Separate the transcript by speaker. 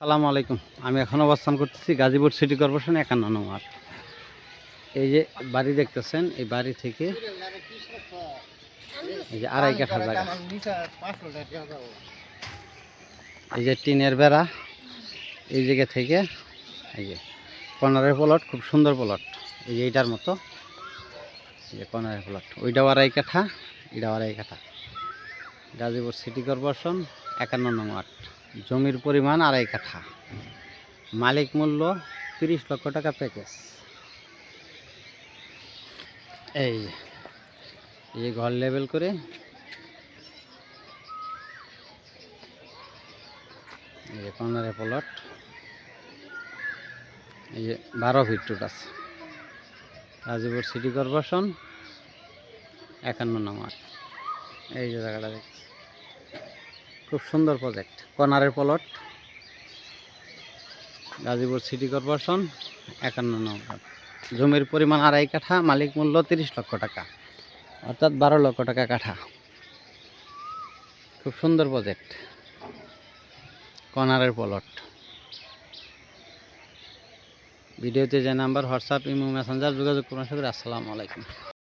Speaker 1: আসসালামু আলাইকুম। আমি এখন অবস্থান করতেছি গাজীপুর সিটি কর্পোরেশন ৫১ নং ওয়ার্ড। এই যে বাড়ি দেখতেছেন, এই বাড়ি থেকে এই যে ২.৫ কাঠা জায়গা, এই যে টিনের বেড়া, এই জায়গা থেকে এই যে কর্নারের প্লট, খুব সুন্দর প্লট। এই যে এইটার মতো, এই যে কর্নারের প্লট, ওইটাও ২.৫ কাঠা, এটাও ২.৫ কাঠা। গাজীপুর সিটি কর্পোরেশন ৫১ নং ওয়ার্ড। জমির পরিমাণ ২.৫ কাঠা, মালিক মূল্য ৩০ লক্ষ টাকা প্যাকেজ। এই যে ঘর লেভেল করে, এই যে কর্নারের প্লট, এই যে ১২ ফিট রোড আছে। গাজীপুর সিটি কর্পোরেশন ৫১ নং ওয়ার্ড। এই যে জায়গাটা দেখছি, খুব সুন্দর প্রজেক্ট, কর্নারের প্লট, গাজীপুর সিটি কর্পোরেশন ৫১ নং ওয়ার্ড। জমির পরিমাণ ২.৫ কাঠা, মালিক মূল্য ৩০ লক্ষ টাকা, অর্থাৎ ১২ লক্ষ টাকা কাঠা। খুব সুন্দর প্রজেক্ট, কর্নারের প্লট। ভিডিওতে যে নাম্বার, হোয়াটসঅ্যাপ, ইমো, মেসেঞ্জার যোগাযোগ করুন। আসসালামু আলাইকুম।